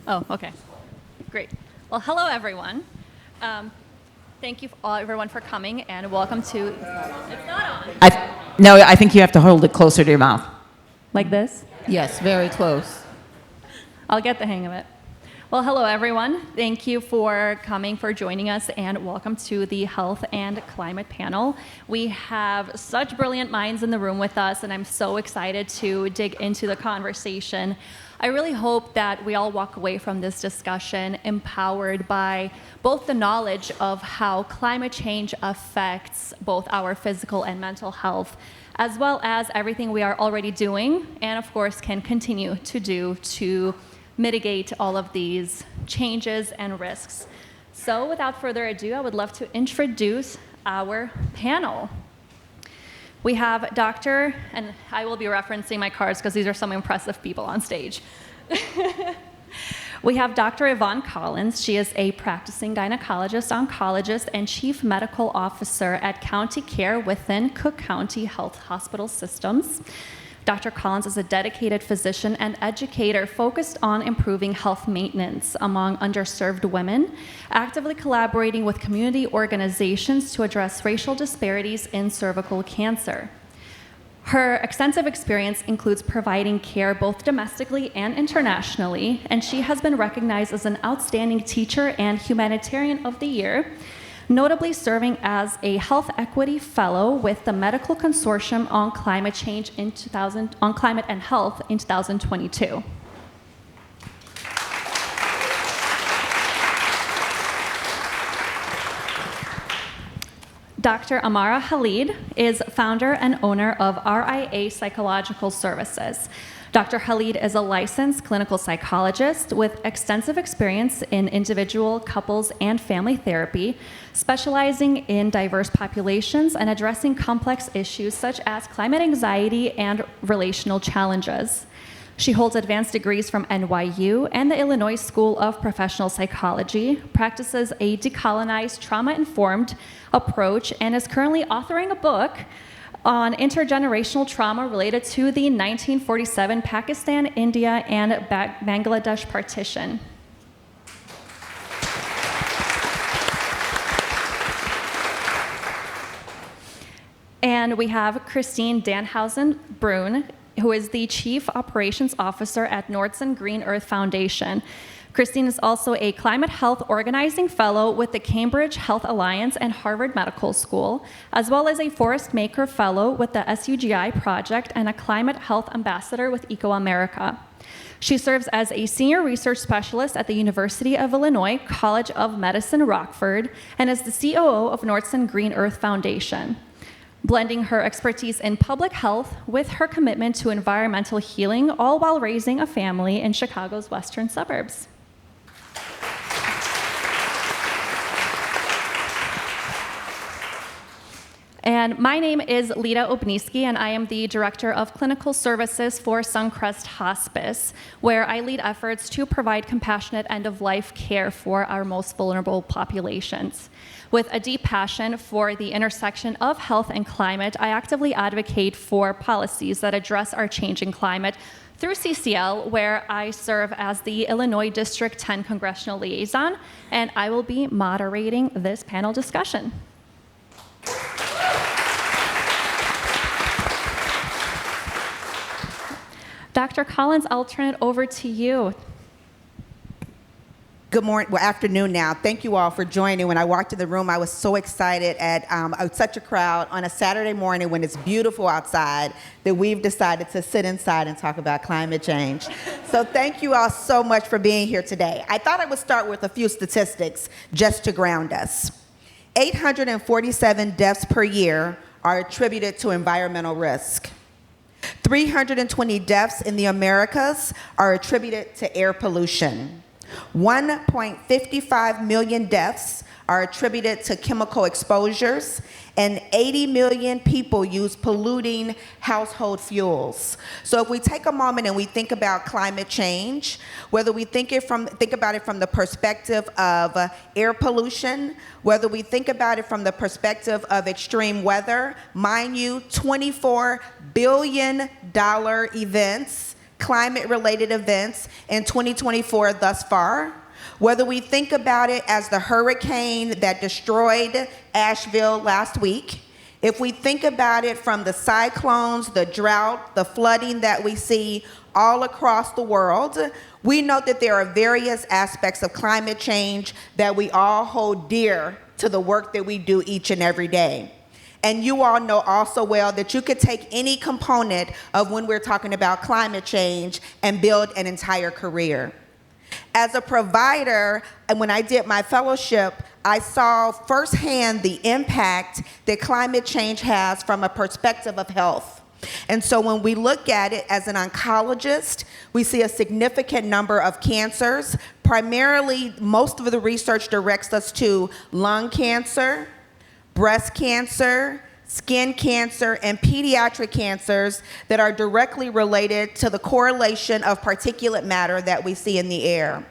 Oh, okay. Great. Well, hello, everyone. Thank you, everyone, for coming, and welcome to... It's not on. No, I think you have to hold it closer to your mouth. Like this? Yes, very close. I'll get the hang of it. Well, hello, everyone. Thank you for coming, for joining us, and welcome to the Health and Climate panel. We have such brilliant minds in the room with us, and I'm so excited to dig into the conversation. I really hope that we all walk away from this discussion empowered by both the knowledge of how climate change affects both our physical and mental health, as well as everything we are already doing, and of course can continue to do to mitigate all of these changes and risks. So without further ado, I would love to introduce our panel. We have Dr., and I will be referencing my cards because these are some impressive people on stage. We have Dr. Yvonne Collins. She is a practicing gynecologist, oncologist, and chief medical officer at County Care within Cook County Health Hospital Systems. Dr. Collins is a dedicated physician and educator focused on improving health maintenance among underserved women, actively collaborating with community organizations to address racial disparities in cervical cancer. Her extensive experience includes providing care both domestically and internationally, and she has been recognized as an outstanding teacher and humanitarian of the year, notably serving as a health equity fellow with the Medical Consortium on Climate Change on Climate and Health in 2022. Dr. Amara Khalid is founder and owner of RIA Psychological Services. Dr. Khalid is a licensed clinical psychologist with extensive experience in individual, couples, and family therapy, specializing in diverse populations and addressing complex issues such as climate anxiety and relational challenges. She holds advanced degrees from NYU and the Illinois School of Professional Psychology, practices a decolonized, trauma-informed approach, and is currently authoring a book on intergenerational trauma related to the 1947 Pakistan, India, and Bangladesh partition. And we have Christine Danhausen-Brun, who is the Chief Operations Officer at Nordson Green Earth Foundation. Christine is also a Climate Health Organizing Fellow with the Cambridge Health Alliance and Harvard Medical School, as well as a Forest Maker Fellow with the SUGI Project and a Climate Health Ambassador with EcoAmerica. She serves as a Senior Research Specialist at the University of Illinois College of Medicine, Rockford, and is the COO of Nordson Green Earth Foundation, blending her expertise in public health with her commitment to environmental healing, all while raising a family in Chicago's western suburbs. And my name is Lita Obniski, and I am the Director of Clinical Services for Suncrest Hospice, where I lead efforts to provide compassionate end-of-life care for our most vulnerable populations. With a deep passion for the intersection of health and climate, I actively advocate for policies that address our changing climate through CCL, where I serve as the Illinois District 10 Congressional Liaison, and I will be moderating this panel discussion. Dr. Collins, I'll turn it over to you. Good morning, well, afternoon now. Thank you all for joining. When I walked in the room, I was so excited at such a crowd on a Saturday morning when it's beautiful outside that we've decided to sit inside and talk about climate change. So thank you all so much for being here today. I thought I would start with a few statistics just to ground us. 847 deaths per year are attributed to environmental risk. 320 deaths in the Americas are attributed to air pollution. 1.55 million deaths are attributed to chemical exposures, and 80 million people use polluting household fuels. So if we take a moment and we think about climate change, whether we think about it from the perspective of air pollution, whether we think about it from the perspective of extreme weather, mind you, $24 billion events climate-related events in 2024 thus far. Whether we think about it as the hurricane that destroyed Asheville last week, if we think about it from the cyclones, the drought, the flooding that we see all across the world, we know that there are various aspects of climate change that we all hold dear to the work that we do each and every day. And you all know also well that you could take any component of when we're talking about climate change and build an entire career. As a provider, and when I did my fellowship, I saw firsthand the impact that climate change has from a perspective of health. And so when we look at it as an oncologist, we see a significant number of cancers. Primarily, most of the research directs us to lung cancer, breast cancer, skin cancer, and pediatric cancers that are directly related to the correlation of particulate matter that we see in the air.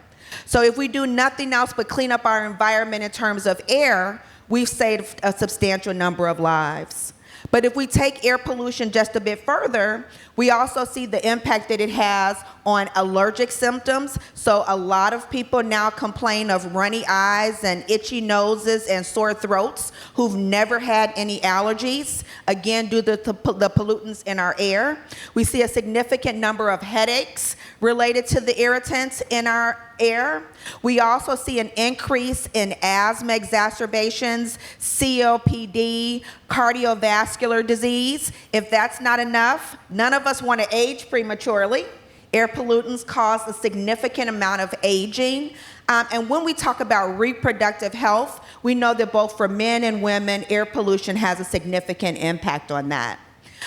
So if we do nothing else but clean up our environment in terms of air, we've saved a substantial number of lives. But if we take air pollution just a bit further, we also see the impact that it has on allergic symptoms. So a lot of people now complain of runny eyes and itchy noses and sore throats who've never had any allergies, again, due to the pollutants in our air. We see a significant number of headaches related to the irritants in our air. We also see an increase in asthma exacerbations, COPD, cardiovascular disease. If that's not enough, none of us want to age prematurely. Air pollutants cause a significant amount of aging. And when we talk about reproductive health, we know that both for men and women, air pollution has a significant impact on that.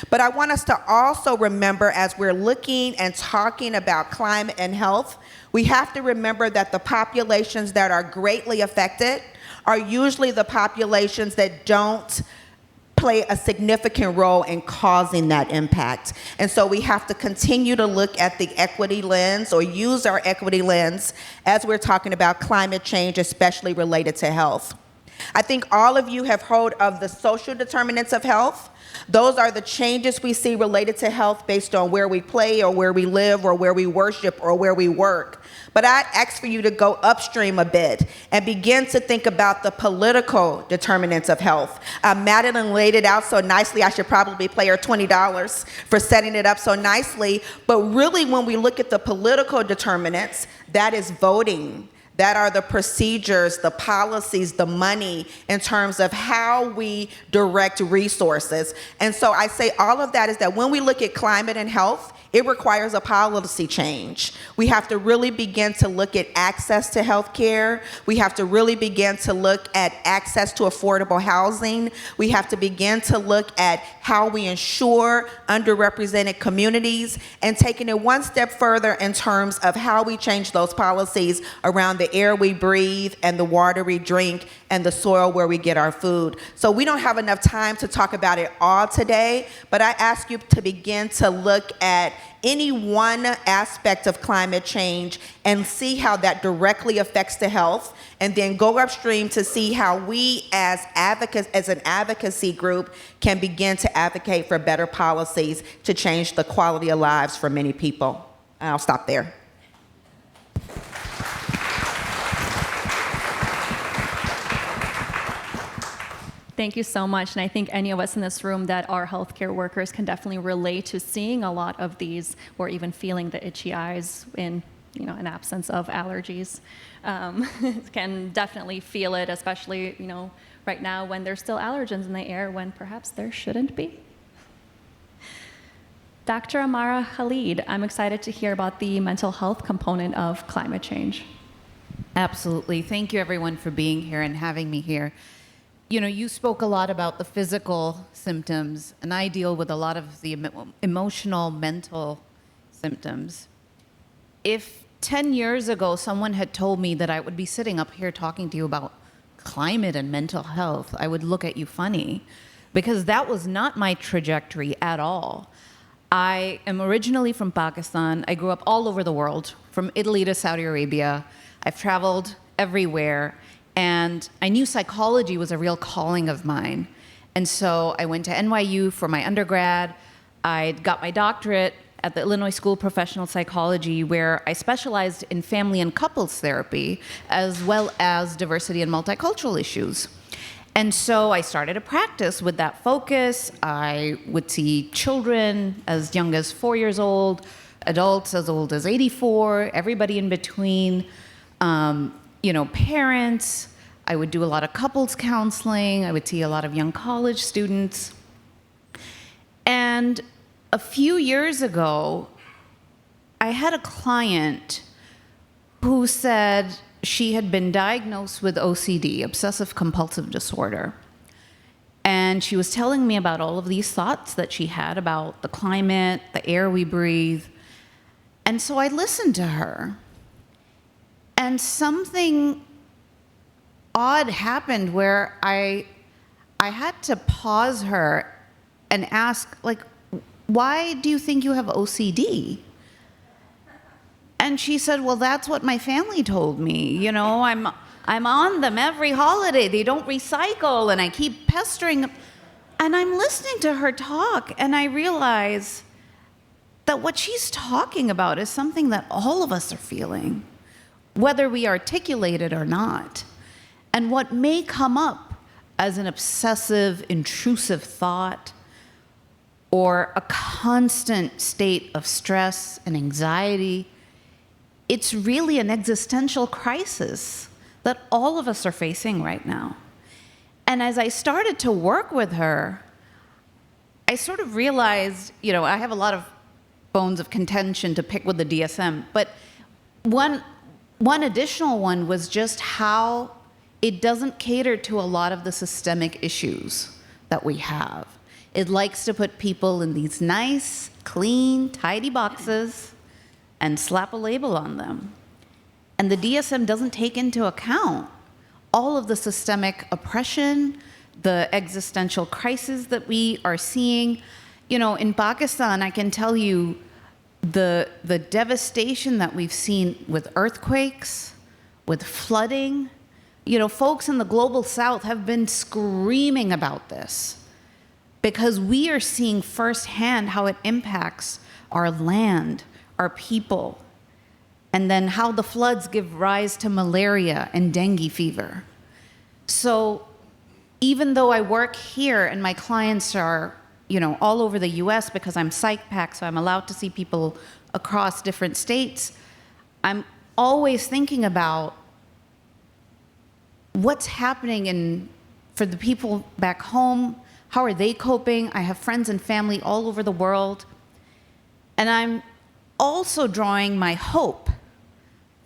But I want us to also remember, as we're looking and talking about climate and health, we have to remember that the populations that are greatly affected are usually the populations that don't play a significant role in causing that impact. And so we have to continue to look at the equity lens, or use our equity lens, as we're talking about climate change, especially related to health. I think all of you have heard of the social determinants of health. Those are the changes we see related to health based on where we play or where we live or where we worship or where we work. But I'd ask for you to go upstream a bit and begin to think about the political determinants of health. Madeline laid it out so nicely. I should probably pay her $20 for setting it up so nicely. But really, when we look at the political determinants, that is voting. That are the procedures, the policies, the money in terms of how we direct resources. And so I say all of that is that when we look at climate and health, it requires a policy change. We have to really begin to look at access to health care. We have to really begin to look at access to affordable housing. We have to begin to look at how we ensure underrepresented communities, and taking it one step further in terms of how we change those policies around the air we breathe and the water we drink and the soil where we get our food. So we don't have enough time to talk about it all today, but I ask you to begin to look at any one aspect of climate change and see how that directly affects the health, and then go upstream to see how we as advocates, as an advocacy group, can begin to advocate for better policies to change the quality of lives for many people. And I'll stop there. Thank you so much. And I think any of us in this room that are healthcare workers can definitely relate to seeing a lot of these, or even feeling the itchy eyes in, an absence of allergies. Can definitely feel it, especially, right now when there's still allergens in the air when perhaps there shouldn't be. Dr. Amara Khalid, I'm excited to hear about the mental health component of climate change. Absolutely. Thank you, everyone, for being here and having me here. You spoke a lot about the physical symptoms, and I deal with a lot of the emotional, mental symptoms. If 10 years ago someone had told me that I would be sitting up here talking to you about climate and mental health, I would look at you funny, because that was not my trajectory at all. I am originally from Pakistan. I grew up all over the world, from Italy to Saudi Arabia. I've traveled everywhere. And I knew psychology was a real calling of mine. And so I went to NYU for my undergrad. I got my doctorate at the Illinois School of Professional Psychology, where I specialized in family and couples therapy, as well as diversity and multicultural issues. And so I started a practice with that focus. I would see children as young as 4 years old, adults as old as 84, everybody in between, parents. I would do a lot of couples counseling. I would see a lot of young college students. And a few years ago, I had a client who said she had been diagnosed with OCD, obsessive compulsive disorder. And she was telling me about all of these thoughts that she had about the climate, the air we breathe. And so I listened to her. And something odd happened where I had to pause her and ask, like, why do you think you have OCD? And she said, well, that's what my family told me. I'm on them every holiday. They don't recycle, and I keep pestering them. And I'm listening to her talk, and I realize that what she's talking about is something that all of us are feeling, whether we articulate it or not. And what may come up as an obsessive, intrusive thought or a constant state of stress and anxiety, it's really an existential crisis that all of us are facing right now. And as I started to work with her, I sort of realized, I have a lot of bones of contention to pick with the DSM, but one additional one was just how it doesn't cater to a lot of the systemic issues that we have. It likes to put people in these nice, clean, tidy boxes and slap a label on them. And the DSM doesn't take into account all of the systemic oppression, the existential crisis that we are seeing. In Pakistan, I can tell you the devastation that we've seen with earthquakes, with flooding. Folks in the global south have been screaming about this because we are seeing firsthand how it impacts our land, our people, and then how the floods give rise to malaria and dengue fever. So even though I work here and my clients are, all over the US because I'm PsychPAC, so I'm allowed to see people across different states, I'm always thinking about what's happening for the people back home. How are they coping? I have friends and family all over the world. And I'm also drawing my hope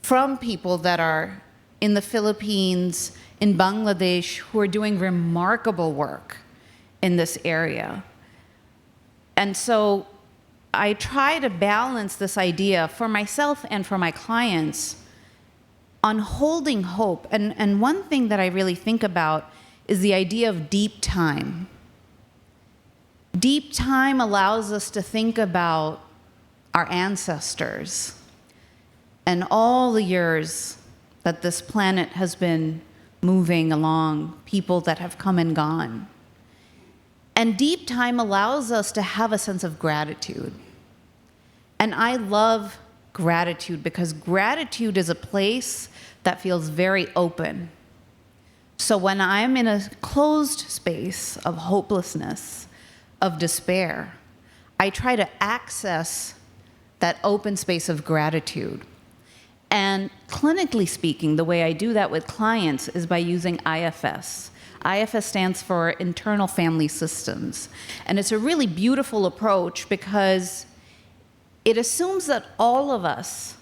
from people that are in the Philippines, in Bangladesh, who are doing remarkable work in this area. And so I try to balance this idea for myself and for my clients on holding hope. And one thing that I really think about is the idea of deep time. Deep time allows us to think about our ancestors and all the years that this planet has been moving along, people that have come and gone. And deep time allows us to have a sense of gratitude. And I love gratitude because gratitude is a place that feels very open. So when I'm in a closed space of hopelessness, of despair, I try to access that open space of gratitude. And clinically speaking, the way I do that with clients is by using IFS. IFS stands for Internal Family Systems. And it's a really beautiful approach because it assumes that all of us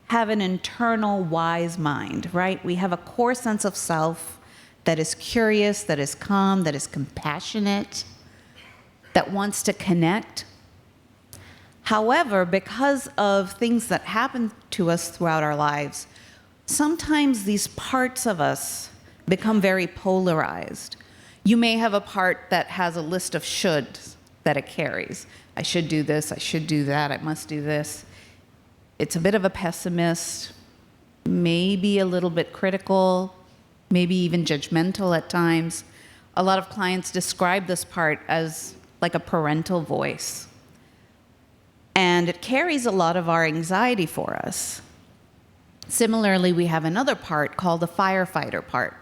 have an internal wise mind, right? We have a core sense of self that is curious, that is calm, that is compassionate, that wants to connect. However, because of things that happen to us throughout our lives, sometimes these parts of us become very polarized. You may have a part that has a list of shoulds that it carries. I should do this, I should do that, I must do this. It's a bit of a pessimist, maybe a little bit critical, maybe even judgmental at times. A lot of clients describe this part as like a parental voice. and it carries a lot of our anxiety for us. Similarly, we have another part called the firefighter part.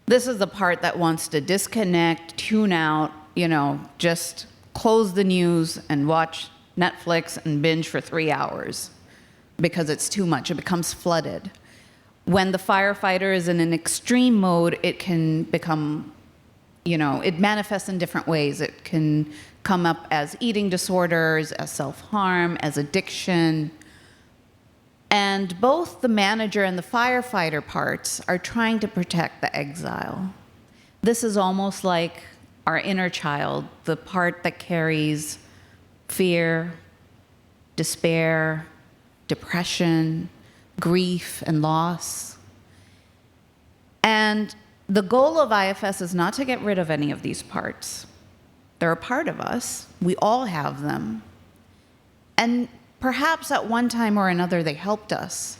This is the part that wants to disconnect, tune out, just close the news and watch Netflix and binge for 3 hours because it's too much. It becomes flooded. When the firefighter is in an extreme mode, it can become, it manifests in different ways. It can come up as eating disorders, as self-harm, as addiction. And both the manager and the firefighter parts are trying to protect the exile. This is almost like our inner child, the part that carries fear, despair, depression, grief, and loss. And the goal of IFS is not to get rid of any of these parts. They're a part of us. We all have them. And perhaps at one time or another they helped us.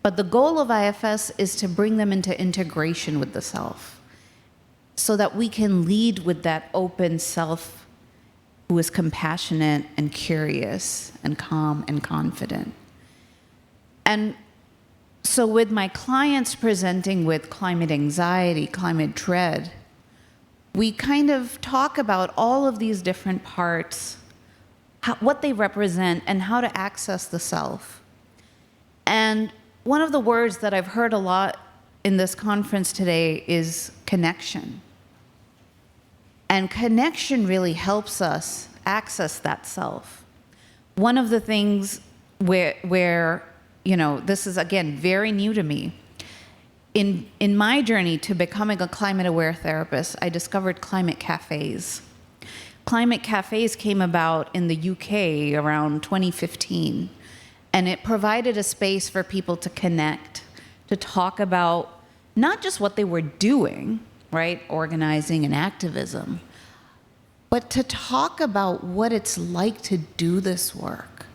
But the goal of IFS is to bring them into integration with the self so that we can lead with that open self who is compassionate and curious and calm and confident. And so with my clients presenting with climate anxiety, climate dread, we kind of talk about all of these different parts, what they represent, and how to access the self. And one of the words that I've heard a lot in this conference today is connection. And connection really helps us access that self. One of the things where this is, again, very new to me. In my journey to becoming a climate-aware therapist, I discovered climate cafes. Climate cafes came about in the UK around 2015, and it provided a space for people to connect, to talk about not just what they were doing, right, organizing and activism, but to talk about what it's like to do this work.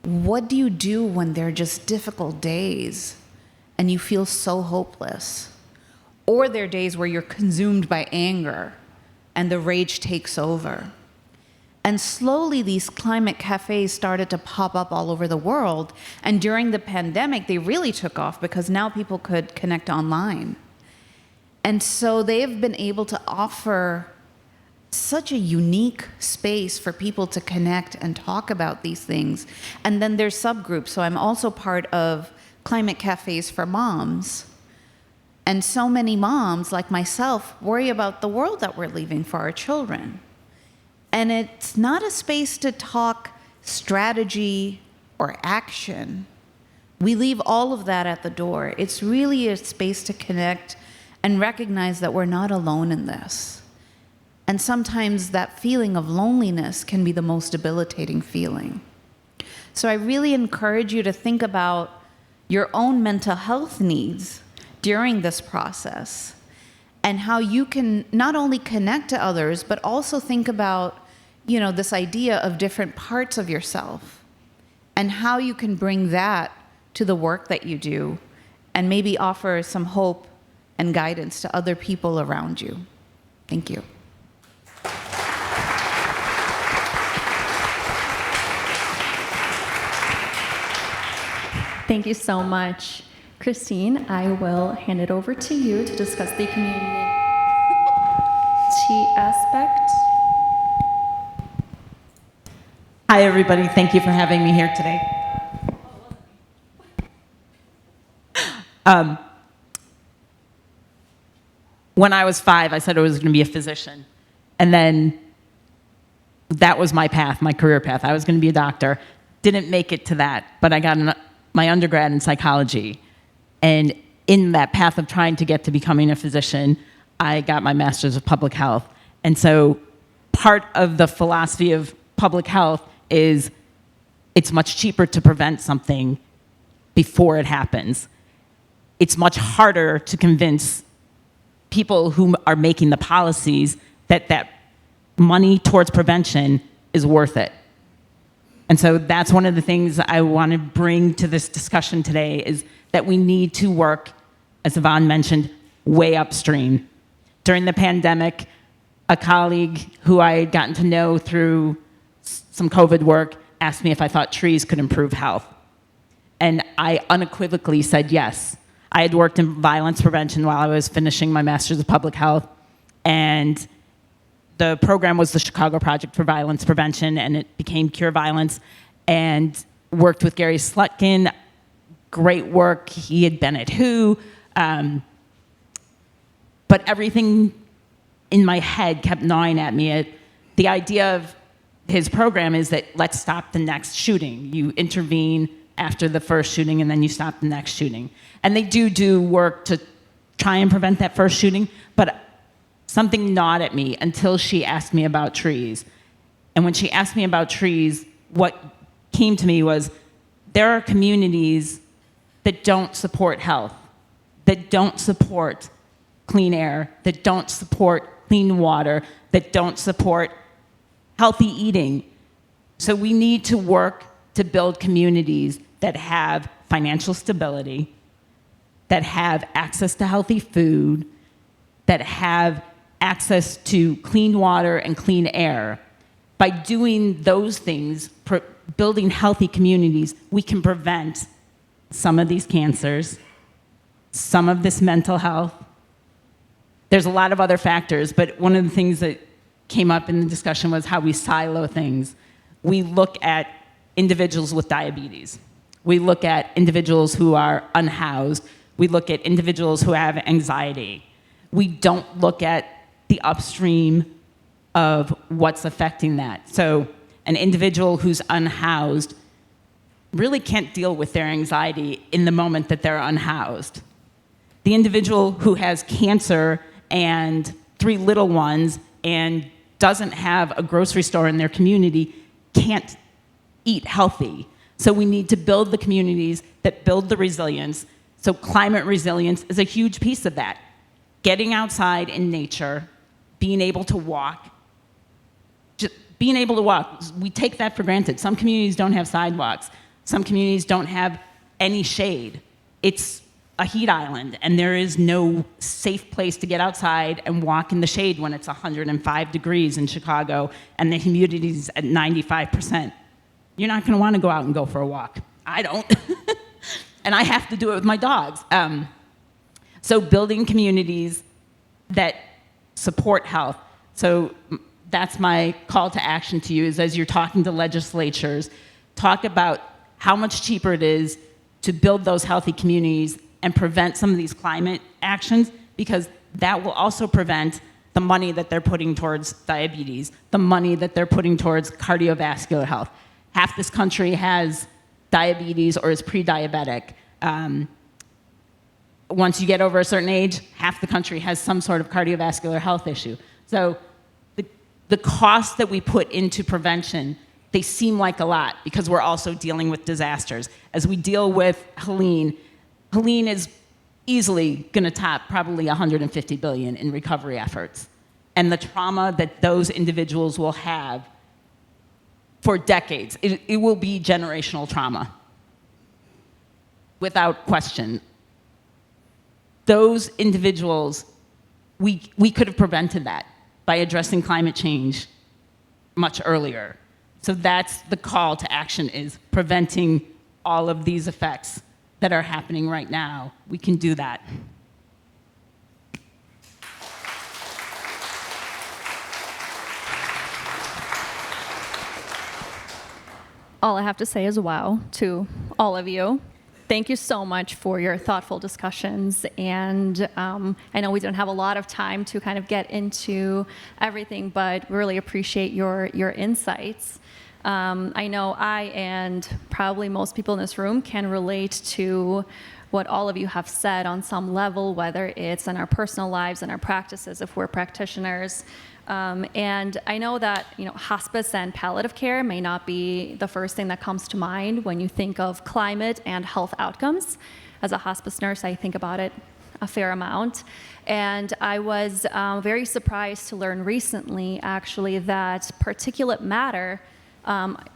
What do you do when there are just difficult days and you feel so hopeless? Or there are days where you're consumed by anger and the rage takes over. And slowly these climate cafes started to pop up all over the world. And during the pandemic, they really took off because now people could connect online. And so they've been able to offer such a unique space for people to connect and talk about these things. And then there's subgroups. So I'm also part of climate cafes for moms. And so many moms, like myself, worry about the world that we're leaving for our children. And it's not a space to talk strategy or action. We leave all of that at the door. It's really a space to connect and recognize that we're not alone in this. And sometimes that feeling of loneliness can be the most debilitating feeling. So I really encourage you to think about your own mental health needs during this process and how you can not only connect to others, but also think about, this idea of different parts of yourself and how you can bring that to the work that you do and maybe offer some hope and guidance to other people around you. Thank you. Thank you so much. Christine, I will hand it over to you to discuss the community aspect. Hi, everybody. Thank you for having me here today. When I was 5, I said I was going to be a physician. And then that was my path, my career path. I was going to be a doctor. Didn't make it to that, but I got my undergrad in psychology. And in that path of trying to get to becoming a physician, I got my master's of public health. And so part of the philosophy of public health is it's much cheaper to prevent something before it happens. It's much harder to convince people who are making the policies that money towards prevention is worth it. And so that's one of the things I want to bring to this discussion today is that we need to work, as Yvonne mentioned, way upstream. During the pandemic, a colleague who I had gotten to know through some COVID work asked me if I thought trees could improve health. And I unequivocally said yes. I had worked in violence prevention while I was finishing my Master's of Public Health, and the program was the Chicago Project for Violence Prevention, and it became Cure Violence, and worked with Gary Slutkin. Great work. He had been at WHO. But everything in my head kept gnawing at me. The idea of his program is that let's stop the next shooting. You intervene after the first shooting, and then you stop the next shooting. And they do work to try and prevent that first shooting, but something gnawed at me until she asked me about trees. And when she asked me about trees, what came to me was there are communities that don't support health, that don't support clean air, that don't support clean water, that don't support healthy eating. So we need to work to build communities that have financial stability, that have access to healthy food, that have access to clean water and clean air. By doing those things, building healthy communities, we can prevent some of these cancers, some of this mental health. There's a lot of other factors, but one of the things that came up in the discussion was how we silo things. We look at individuals with diabetes. We look at individuals who are unhoused. We look at individuals who have anxiety. We don't look at the upstream of what's affecting that. So an individual who's unhoused really can't deal with their anxiety in the moment that they're unhoused. The individual who has cancer and 3 little ones and doesn't have a grocery store in their community can't eat healthy. So we need to build the communities that build the resilience. So climate resilience is a huge piece of that. Getting outside in nature, being able to walk, just being able to walk. We take that for granted. Some communities don't have sidewalks. Some communities don't have any shade. It's a heat island, and there is no safe place to get outside and walk in the shade when it's 105 degrees in Chicago and the humidity's at 95%. You're not going to want to go out and go for a walk. I don't. And I have to do it with my dogs. So building communities that support health. So that's my call to action to you, is as you're talking to legislatures, talk about how much cheaper it is to build those healthy communities and prevent some of these climate actions, because that will also prevent the money that they're putting towards diabetes, the money that they're putting towards cardiovascular health. Half this country has diabetes or is pre-diabetic. Once you get over a certain age, half the country has some sort of cardiovascular health issue. So the costs that we put into prevention, they seem like a lot because we're also dealing with disasters. As we deal with Helene is easily going to top probably $150 billion in recovery efforts. And the trauma that those individuals will have for decades, it will be generational trauma, without question. Those individuals, we could have prevented that by addressing climate change much earlier. So that's the call to action, is preventing all of these effects that are happening right now. We can do that. All I have to say is wow to all of you. Thank you so much for your thoughtful discussions. And I know we didn't have a lot of time to kind of get into everything, but really appreciate your insights. I know I and probably most people in this room can relate to what all of you have said on some level, whether it's in our personal lives and our practices if we're practitioners. And I know that hospice and palliative care may not be the first thing that comes to mind when you think of climate and health outcomes. As a hospice nurse, I think about it a fair amount. And I was very surprised to learn recently, actually, that particulate matter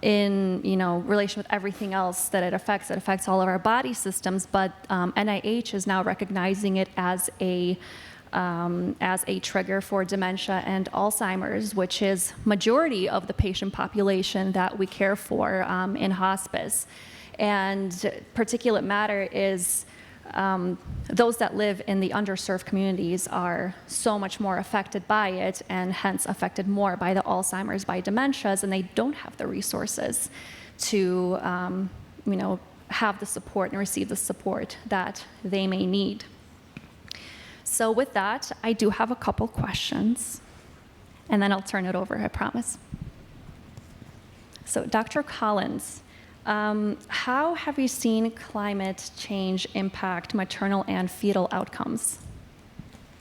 in relation with everything else that it affects all of our body systems, but NIH is now recognizing it as a as a trigger for dementia and Alzheimer's, which is majority of the patient population that we care for in hospice. And particulate matter is those that live in the underserved communities are so much more affected by it, and hence affected more by the Alzheimer's, by dementias, and they don't have the resources to have the support and receive the support that they may need. So with that, I do have a couple questions, and then I'll turn it over, I promise. So Dr. Collins, how have you seen climate change impact maternal and fetal outcomes?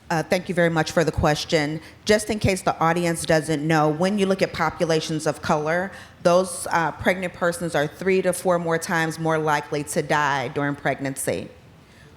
Thank you very much for the question. Just in case the audience doesn't know, when you look at populations of color, those pregnant persons are 3 to 4 more times more likely to die during pregnancy.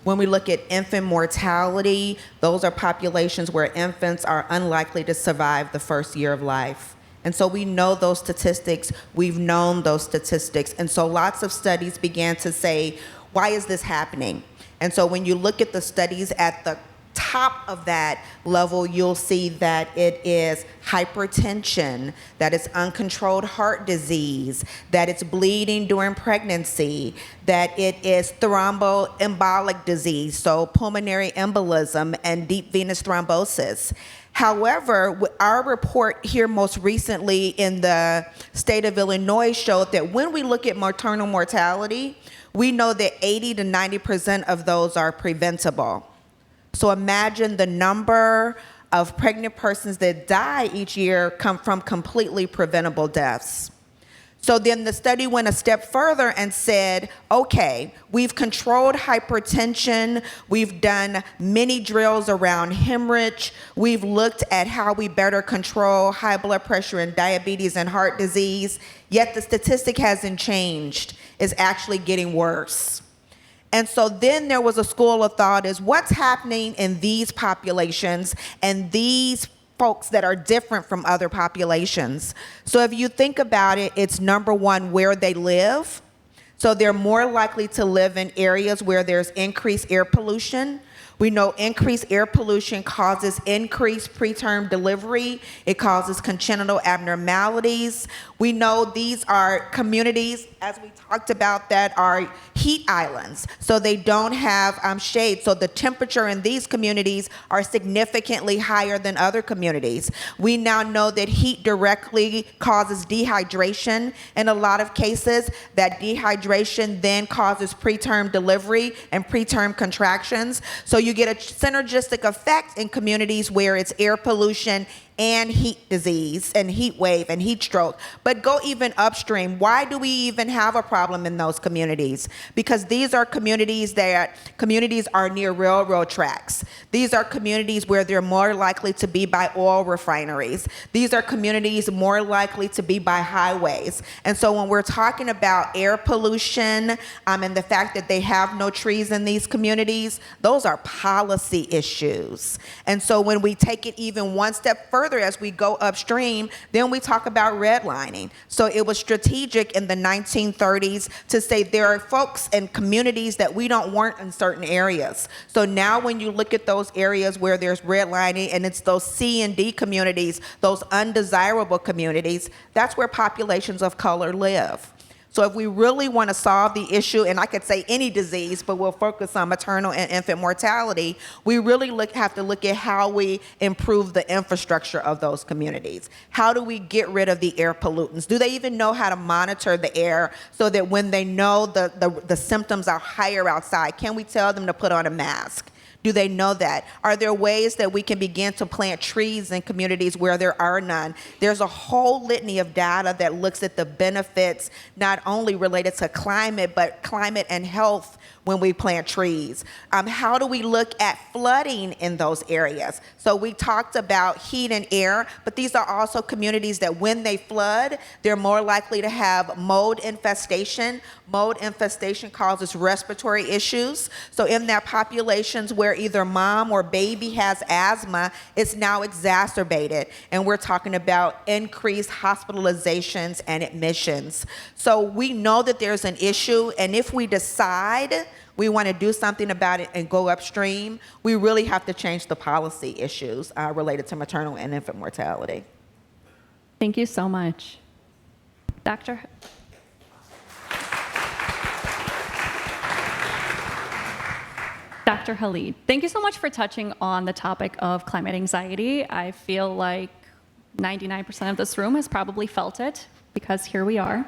When we look at infant mortality, those are populations where infants are unlikely to survive the first year of life. And so we know those statistics, we've known those statistics, and so lots of studies began to say, why is this happening? And so when you look at the studies at the top of that level, you'll see that it is hypertension, that it's uncontrolled heart disease, that it's bleeding during pregnancy, that it is thromboembolic disease, so pulmonary embolism and deep venous thrombosis. However, our report here most recently in the state of Illinois showed that when we look at maternal mortality, we know that 80 to 90% of those are preventable. So imagine the number of pregnant persons that die each year come from completely preventable deaths. So then the study went a step further and said, okay, we've controlled hypertension, we've done many drills around hemorrhage, we've looked at how we better control high blood pressure and diabetes and heart disease, yet the statistic hasn't changed. It's actually getting worse. And so then there was a school of thought is what's happening in these populations and these folks that are different from other populations. So if you think about it, it's number one, where they live. So they're more likely to live in areas where there's increased air pollution. We know increased air pollution causes increased preterm delivery. It causes congenital abnormalities. We know these are communities, as we talked about, that are heat islands. So they don't have shade. So the temperature in these communities are significantly higher than other communities. We now know that heat directly causes dehydration in a lot of cases. That dehydration then causes preterm delivery and preterm contractions. So you get a synergistic effect in communities where it's air pollution and heat disease and heat wave and heat stroke. But go even upstream. Why do we even have a problem in those communities? Because these are communities are near railroad tracks. These are communities where they're more likely to be by oil refineries. These are communities more likely to be by highways. And so when we're talking about air pollution and the fact that they have no trees in these communities, those are policy issues. And so when we take it even one step further, as we go upstream, then we talk about redlining. So it was strategic in the 1930s to say there are folks and communities that we don't want in certain areas. So now when you look at those areas where there's redlining and it's those C and D communities, those undesirable communities, that's where populations of color live. So if we really want to solve the issue, and I could say any disease, but we'll focus on maternal and infant mortality, we really have to look at how we improve the infrastructure of those communities. How do we get rid of the air pollutants? Do they even know how to monitor the air so that when they know the symptoms are higher outside, can we tell them to put on a mask? Do they know that? Are there ways that we can begin to plant trees in communities where there are none? There's a whole litany of data that looks at the benefits, not only related to climate, but climate and health when we plant trees. How do we look at flooding in those areas? So we talked about heat and air, but these are also communities that when they flood, they're more likely to have mold infestation. Mold infestation causes respiratory issues. So in that populations where either mom or baby has asthma, it's now exacerbated. And we're talking about increased hospitalizations and admissions. So we know that there's an issue, and if we decide we want to do something about it and go upstream, we really have to change the policy issues related to maternal and infant mortality. Thank you so much. Dr. Dr. Khalid, thank you so much for touching on the topic of climate anxiety. I feel like 99% of this room has probably felt it because here we are.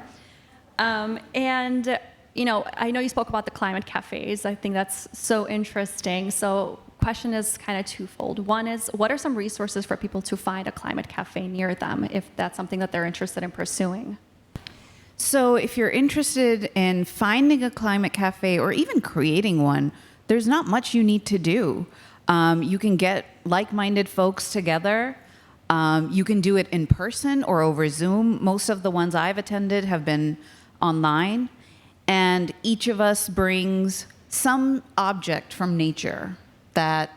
And, you know, I know you spoke about the climate cafes. I think that's so interesting. So question is kind of twofold. One is, what are some resources for people to find a climate cafe near them if that's something that they're interested in pursuing? So if you're interested in finding a climate cafe or even creating one, there's not much you need to do. You can get like-minded folks together. You can do it in person or over Zoom. Most of the ones I've attended have been online. And each of us brings some object from nature that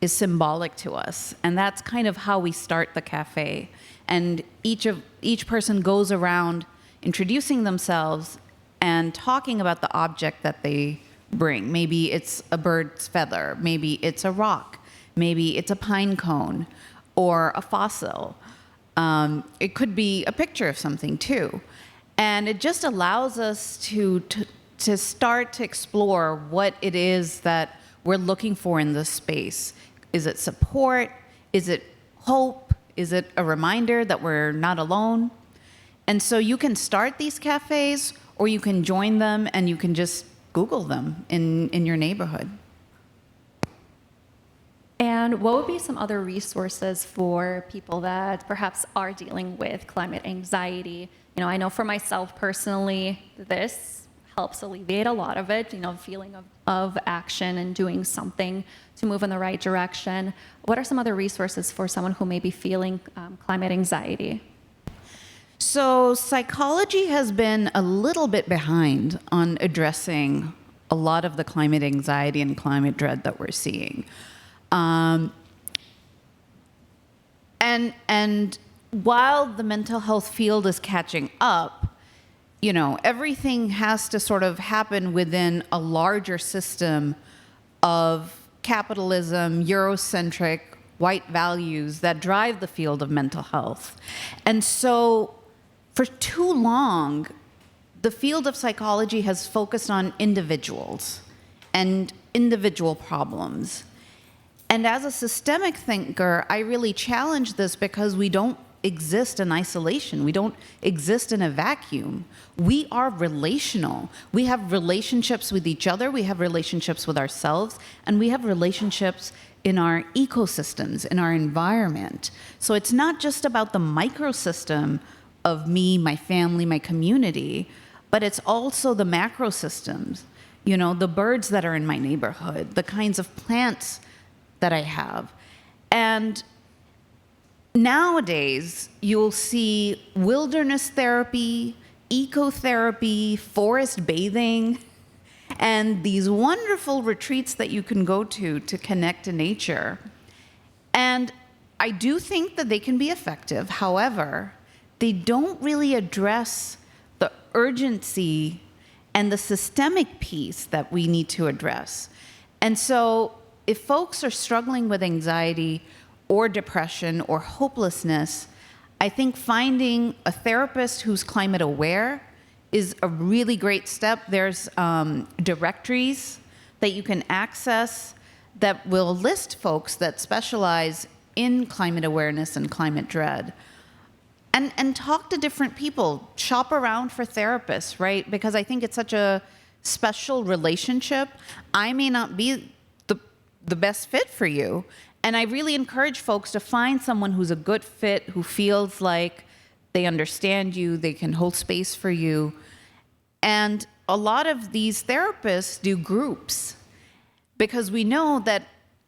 is symbolic to us. And that's kind of how we start the cafe. And each person goes around introducing themselves and talking about the object that they bring. Maybe it's a bird's feather, maybe it's a rock, maybe it's a pine cone or a fossil. It could be a picture of something too. And it just allows us to start to explore what it is that we're looking for in this space. Is it support? Is it hope? Is it a reminder that we're not alone? And so you can start these cafes, or you can join them and you can just Google them in your neighborhood. And what would be some other resources for people that perhaps are dealing with climate anxiety? You know, I know for myself personally, this helps alleviate a lot of it, you know, feeling of action and doing something to move in the right direction. What are some other resources for someone who may be feeling climate anxiety? So psychology has been a little bit behind on addressing a lot of the climate anxiety and climate dread that we're seeing. And while the mental health field is catching up, you know, everything has to sort of happen within a larger system of capitalism, Eurocentric, white values that drive the field of mental health. And so for too long, the field of psychology has focused on individuals and individual problems. And as a systemic thinker, I really challenge this because we don't exist in isolation. We don't exist in a vacuum. We are relational. We have relationships with each other, we have relationships with ourselves, and we have relationships in our ecosystems, in our environment. So it's not just about the microsystem of me, my family, my community, but it's also the macro systems, you know, the birds that are in my neighborhood, the kinds of plants that I have. And nowadays, you'll see wilderness therapy, ecotherapy, forest bathing, and these wonderful retreats that you can go to connect to nature. And I do think that they can be effective. However, they don't really address the urgency and the systemic piece that we need to address. And so if folks are struggling with anxiety or depression or hopelessness, I think finding a therapist who's climate aware is a really great step. There's directories that you can access that will list folks that specialize in climate awareness and climate dread. And talk to different people, shop around for therapists, right? Because I think it's such a special relationship. I may not be the best fit for you. And I really encourage folks to find someone who's a good fit, who feels like they understand you, they can hold space for you. And a lot of these therapists do groups because we know that,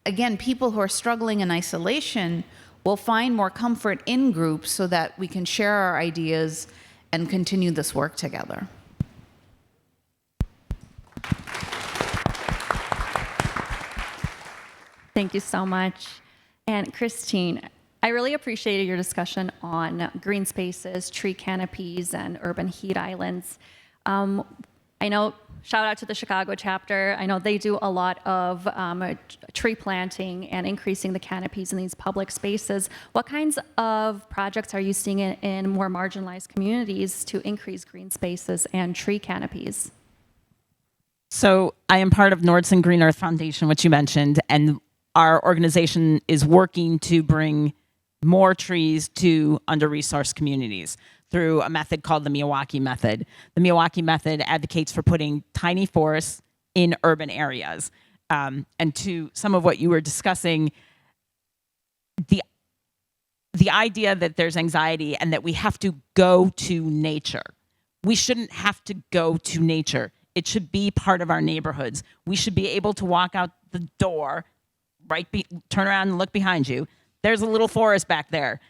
again, people who are struggling in isolation will find more comfort in groups so that we can share our ideas and continue this work together. Thank you so much. And Christine, I really appreciated your discussion on green spaces, tree canopies, and urban heat islands. I know shout out to the Chicago chapter. I know they do a lot of tree planting and increasing the canopies in these public spaces. What kinds of projects are you seeing in more marginalized communities to increase green spaces and tree canopies? So I am part of Nordson Green Earth Foundation, which you mentioned, and our organization is working to bring more trees to under-resourced communities through a method called the Miyawaki method. The Miyawaki method advocates for putting tiny forests in urban areas. And to some of what you were discussing, the idea that there's anxiety and that we have to go to nature. We shouldn't have to go to nature. It should be part of our neighborhoods. We should be able to walk out the door, turn around and look behind you. There's a little forest back there.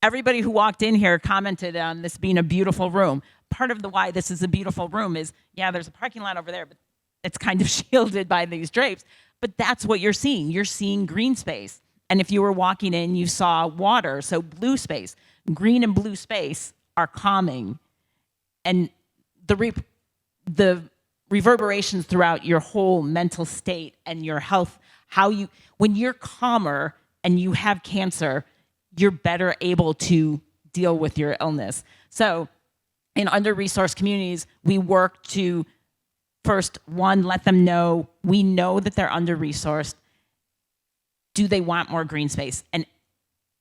Everybody who walked in here commented on this being a beautiful room. Part of the why this is a beautiful room is, yeah, there's a parking lot over there, but it's kind of shielded by these drapes. But that's what you're seeing. You're seeing green space. And if you were walking in, you saw water, so blue space. Green and blue space are calming. And the reverberations throughout your whole mental state and your health, when you're calmer and you have cancer, you're better able to deal with your illness. So in under-resourced communities, we work to first, one, let them know, we know that they're under-resourced. Do they want more green space? And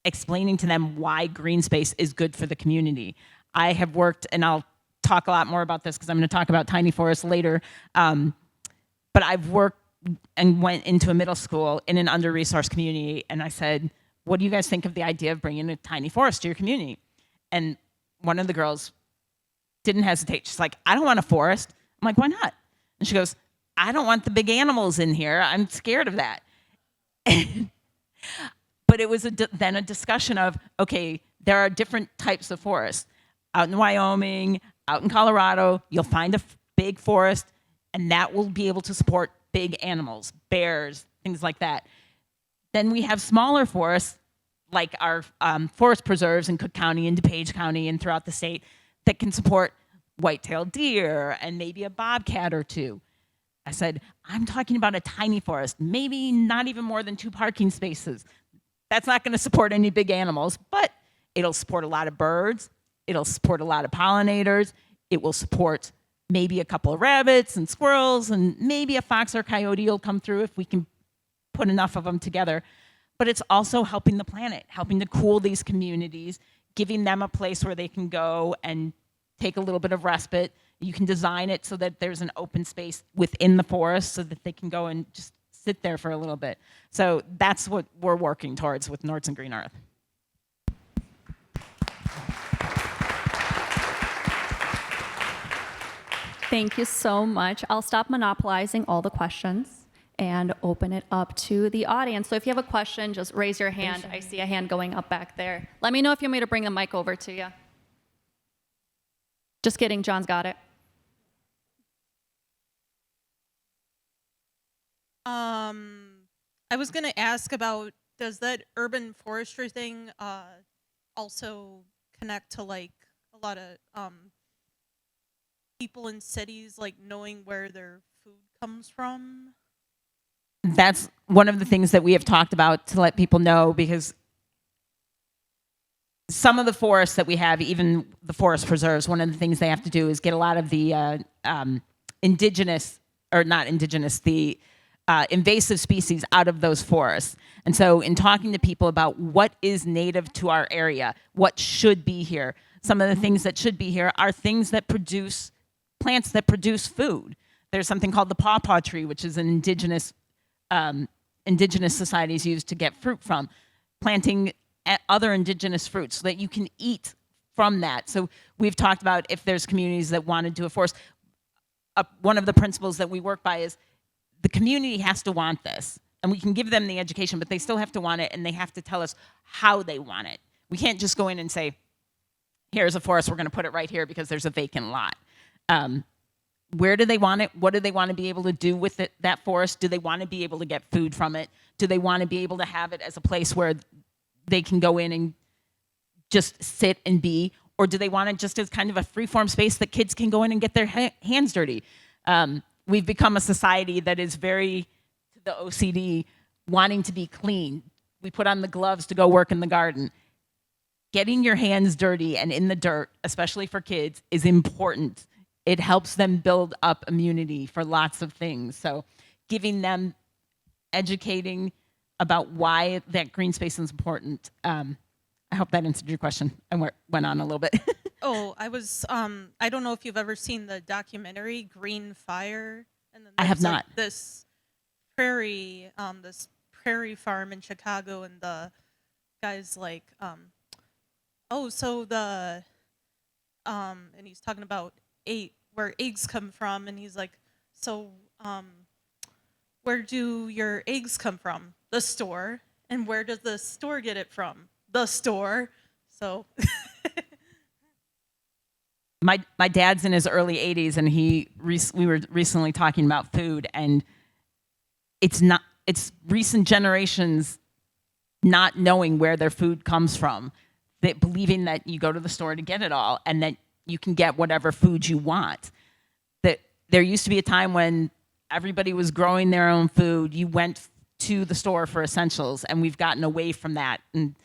explaining to them why green space is good for the community. I have worked, and I'll talk a lot more about this because I'm going to talk about tiny forests later, but I've worked and went into a middle school in an under-resourced community, and I said, what do you guys think of the idea of bringing a tiny forest to your community? And one of the girls didn't hesitate. She's like, I don't want a forest. I'm like, why not? And she goes, I don't want the big animals in here. I'm scared of that. But it was then a discussion of, okay, there are different types of forests. Out in Wyoming, out in Colorado, you'll find a big forest, and that will be able to support big animals, bears, things like that. Then we have smaller forests, like our forest preserves in Cook County and DuPage County and throughout the state, that can support white-tailed deer and maybe a bobcat or two. I said, I'm talking about a tiny forest, maybe not even more than 2 parking spaces. That's not going to support any big animals, but it'll support a lot of birds. It'll support a lot of pollinators. It will support maybe a couple of rabbits and squirrels, and maybe a fox or coyote will come through if we can put enough of them together. But it's also helping the planet, helping to cool these communities, giving them a place where they can go and take a little bit of respite. You can design it so that there's an open space within the forest so that they can go and just sit there for a little bit. So that's what we're working towards with Nordson Green Earth. Thank you so much. I'll stop monopolizing all the questions and open it up to the audience. So if you have a question, just raise your hand. I see a hand going up back there. Let me know if you want me to bring the mic over to you. Just kidding, John's got it. I was going to ask about, does that urban forestry thing also connect to like a lot of people in cities like knowing where their food comes from? That's one of the things that we have talked about to let people know, because some of the forests that we have, even the forest preserves, one of the things they have to do is get a lot of the invasive species out of those forests. And so in talking to people about what is native to our area, what should be here, some of the things that should be here are things that produce, plants that produce food. There's something called the pawpaw tree, which is an indigenous societies use to get fruit from, planting other indigenous fruits so that you can eat from that. So we've talked about if there's communities that want to do a forest, one of the principles that we work by is the community has to want this, and we can give them the education, but they still have to want it, and they have to tell us how they want it. We can't just go in and say, here's a forest, we're going to put it right here because there's a vacant lot. Where do they want it? What do they want to be able to do with it, that forest? Do they want to be able to get food from it? Do they want to be able to have it as a place where they can go in and just sit and be? or do they want it just as kind of a free-form space that kids can go in and get their hands dirty? We've become a society that is very, to the OCD, wanting to be clean. We put on the gloves to go work in the garden. Getting your hands dirty and in the dirt, especially for kids, is important. It helps them build up immunity for lots of things. So giving them, educating about why that green space is important. I hope that answered your question. I went on a little bit. Oh, I was I don't know if you've ever seen the documentary Green Fire. And then I have there's, like, not. this prairie farm in Chicago, and the guy's like, oh, so the and he's talking about where eggs come from, and he's like, so where do your eggs come from? The store. And where does the store get it from? The store. So My dad's in his early 80s, and we were recently talking about food, and it's recent generations not knowing where their food comes from, believing that you go to the store to get it all, and that you can get whatever food you want. That there used to be a time when everybody was growing their own food. You went to the store for essentials, and we've gotten away from that. And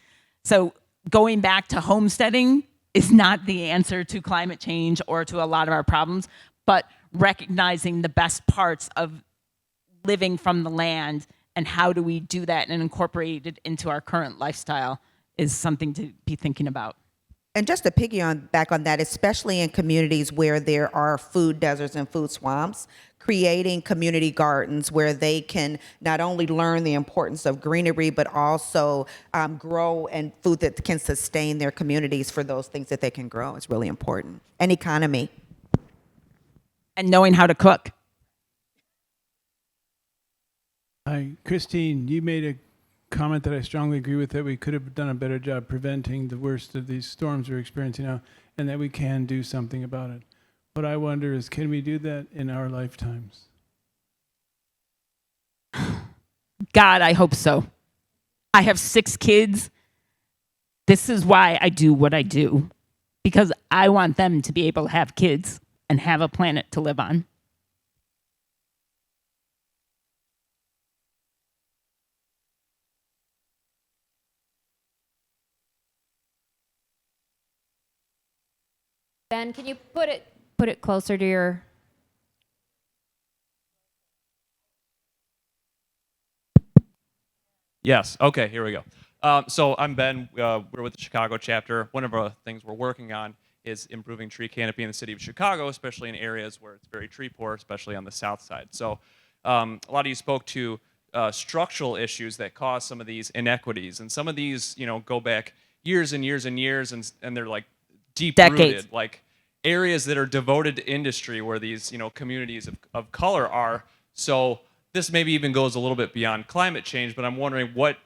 so going back to homesteading is not the answer to climate change or to a lot of our problems, but recognizing the best parts of living from the land and how do we do that and incorporate it into our current lifestyle is something to be thinking about. And just to piggyback on that, especially in communities where there are food deserts and food swamps, creating community gardens where they can not only learn the importance of greenery, but also grow and food that can sustain their communities for those things that they can grow is really important. And economy. And knowing how to cook. Hi, Christine, you made a comment that I strongly agree with, that we could have done a better job preventing the worst of these storms we're experiencing now, and that we can do something about it. What I wonder is, can we do that in our lifetimes? God, I hope so. I have 6 kids. This is why I do what I do, because I want them to be able to have kids and have a planet to live on. Ben, can you put it closer to your? Yes. Okay, here we go. So I'm Ben. We're with the Chicago chapter. One of the things we're working on is improving tree canopy in the city of Chicago, especially in areas where it's very tree poor, especially on the south side. So a lot of you spoke to structural issues that cause some of these inequities. And some of these, go back years and years and years, and they're like deep-rooted. Decades. Like areas that are devoted to industry where these, communities of color are. So this maybe even goes a little bit beyond climate change, but I'm wondering what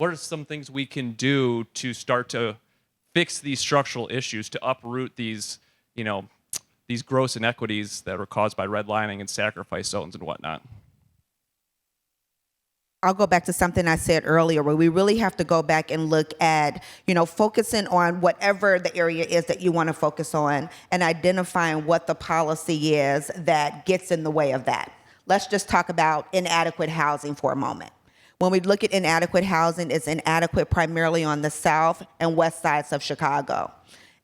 are some things we can do to start to fix these structural issues, to uproot these, these gross inequities that are caused by redlining and sacrifice zones and whatnot. I'll go back to something I said earlier, where we really have to go back and look at, focusing on whatever the area is that you want to focus on and identifying what the policy is that gets in the way of that. Let's just talk about inadequate housing for a moment. When we look at inadequate housing, it's inadequate primarily on the south and west sides of Chicago.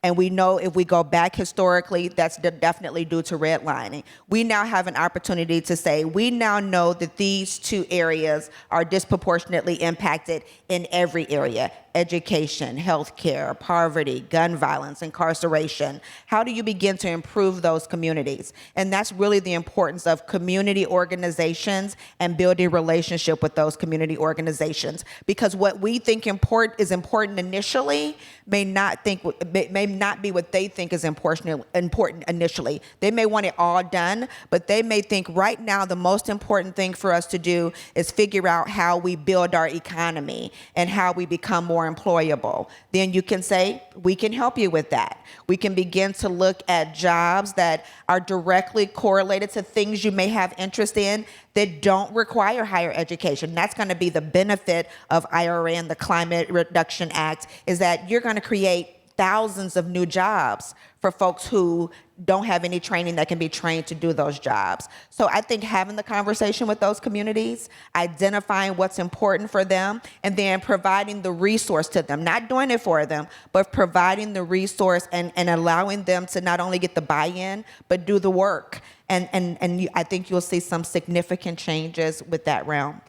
And we know if we go back historically, that's definitely due to redlining. We now have an opportunity to say, we now know that these 2 areas are disproportionately impacted in every area: education, healthcare, poverty, gun violence, incarceration. How do you begin to improve those communities? And that's really the importance of community organizations and building relationship with those community organizations. Because what we think is important initially may not be what they think is important initially. They may want it all done, but they may think right now the most important thing for us to do is figure out how we build our economy and how we become more employable. Then you can say, we can help you with that. We can begin to look at jobs that are directly correlated to things you may have interest in that don't require higher education. That's going to be the benefit of IRA and the Climate Reduction Act, is that you're going to create thousands of new jobs for folks who don't have any training that can be trained to do those jobs. So I think having the conversation with those communities, identifying what's important for them, and then providing the resource to them, not doing it for them, but providing the resource and allowing them to not only get the buy-in, but do the work. I think you'll see some significant changes with that realm.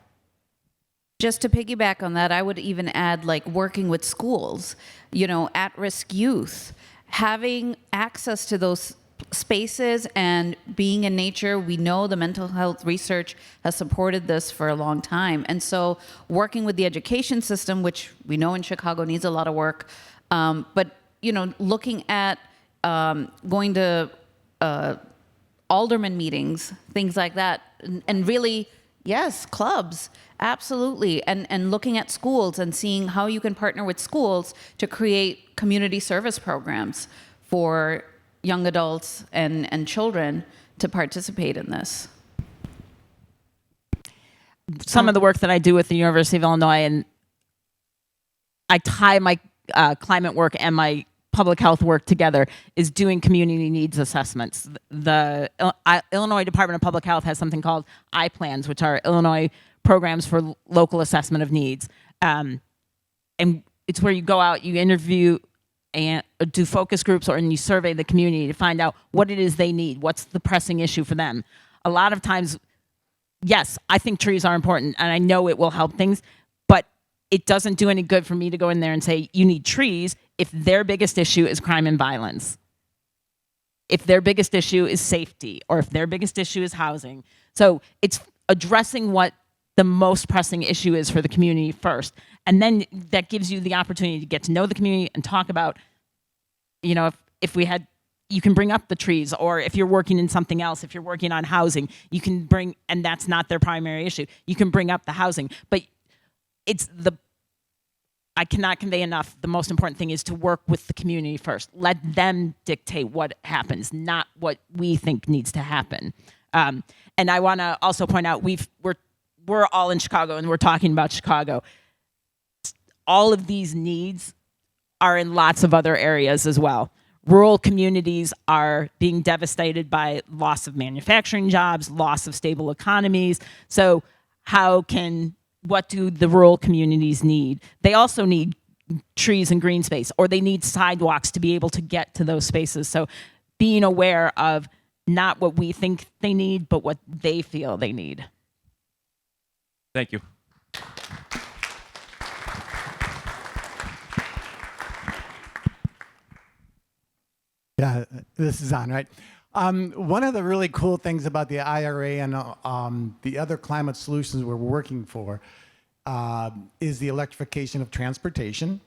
Just to piggyback on that, I would even add like working with schools, at-risk youth, having access to those spaces and being in nature. We know the mental health research has supported this for a long time. And so working with the education system, which we know in Chicago needs a lot of work, but, looking at going to alderman meetings, things like that, and really, yes, clubs, absolutely, and looking at schools and seeing how you can partner with schools to create community service programs for young adults and children to participate in this. Some of the work that I do with the University of Illinois, and I tie my climate work and my public health work together, is doing community needs assessments. The Illinois Department of Public Health has something called I-Plans, which are Illinois programs for local assessment of needs. And it's where you go out, you interview and do focus groups, and you survey the community to find out what it is they need, what's the pressing issue for them. A lot of times, yes, I think trees are important, and I know it will help things, but it doesn't do any good for me to go in there and say, you need trees, if their biggest issue is crime and violence, if their biggest issue is safety, or if their biggest issue is housing. So it's addressing what the most pressing issue is for the community first. And then that gives you the opportunity to get to know the community and talk about, if we had, you can bring up the trees, or if you're working in something else, if you're working on housing, you can bring, and that's not their primary issue, you can bring up the housing. But I cannot convey enough, the most important thing is to work with the community first. Let them dictate what happens, not what we think needs to happen. And I want to also point out, we're all in Chicago, and we're talking about Chicago. All of these needs are in lots of other areas as well. Rural communities are being devastated by loss of manufacturing jobs, loss of stable economies. So what do the rural communities need? They also need trees and green space, or they need sidewalks to be able to get to those spaces. So being aware of not what we think they need, but what they feel they need. Thank you. Yeah, this is on, right? One of the really cool things about the IRA and the other climate solutions we're working for is the electrification of transportation,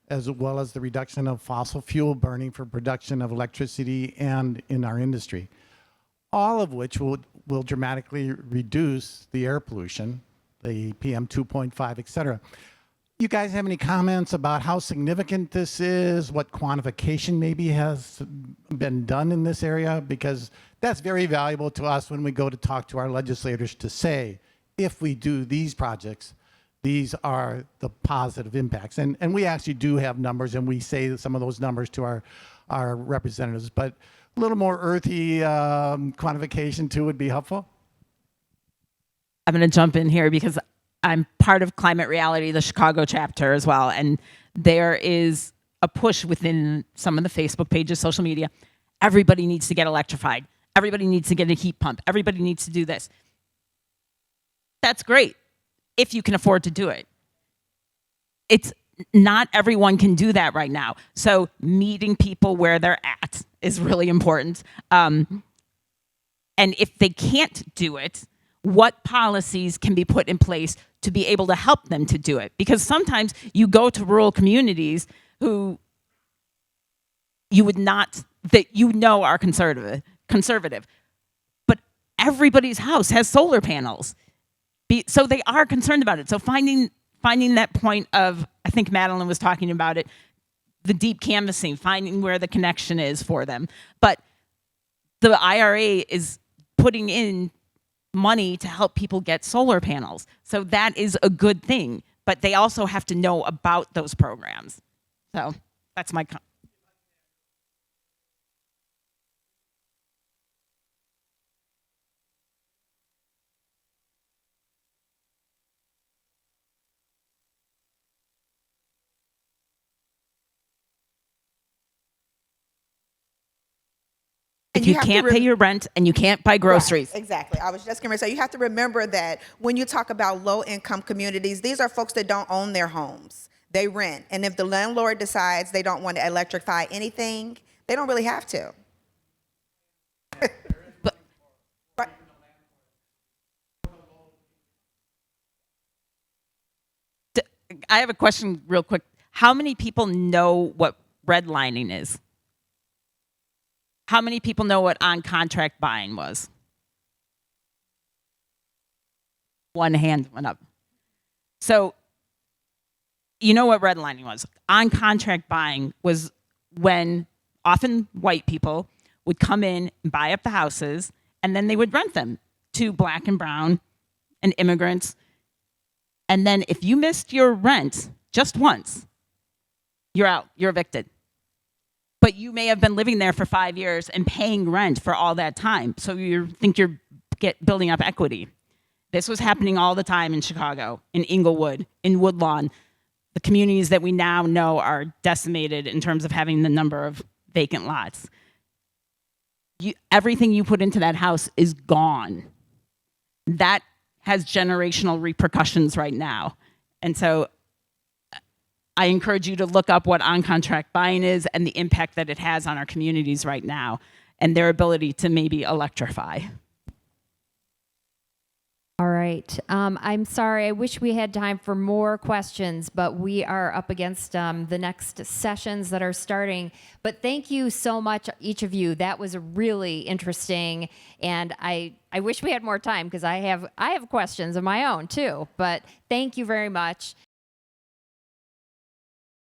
as well as the reduction of fossil fuel burning for production of electricity and in our industry, all of which will dramatically reduce the air pollution, the PM 2.5, et cetera. You guys have any comments about how significant this is, what quantification maybe has been done in this area? Because that's very valuable to us when we go to talk to our legislators to say, if we do these projects, these are the positive impacts. And we actually do have numbers, and we say some of those numbers to our representatives, but a little more earthy quantification too would be helpful. I'm going to jump in here because I'm part of Climate Reality, the Chicago chapter as well. And there is a push within some of the Facebook pages, social media. Everybody needs to get electrified. Everybody needs to get a heat pump. Everybody needs to do this. That's great if you can afford to do it. It's not everyone can do that right now. So meeting people where they're at is really important. And if they can't do it, what policies can be put in place to be able to help them to do it? Because sometimes you go to rural communities who you would not, that are conservative, but everybody's house has solar panels. So they are concerned about it. So finding that point of, I think Madeline was talking about it, the deep canvassing, finding where the connection is for them. But the IRA is putting in money to help people get solar panels. So that is a good thing, but they also have to know about those programs. So that's my if you you have to can't pay your rent and you can't buy groceries. Right, exactly. I was just going to say, you have to remember that when you talk about low-income communities, these are folks that don't own their homes. They rent. And if the landlord decides they don't want to electrify anything, they don't really have to. Right. I have a question real quick. How many people know what redlining is? How many people know what on-contract buying was? One hand went up. So, you know what redlining was. On-contract buying was when often white people would come in and buy up the houses, and then they would rent them to black and brown and immigrants. And then if you missed your rent just once, you're out, you're evicted. But you may have been living there for 5 years and paying rent for all that time. So you think you're building up equity. This was happening all the time in Chicago, in Inglewood, in Woodlawn, the communities that we now know are decimated in terms of having the number of vacant lots. Everything you put into that house is gone. That has generational repercussions right now. And so I encourage you to look up what on-contract buying is and the impact that it has on our communities right now and their ability to maybe electrify. All right. I'm sorry. I wish we had time for more questions, but we are up against the next sessions that are starting. But thank you so much, each of you. That was really interesting, and I wish we had more time because I have questions of my own too. But thank you very much.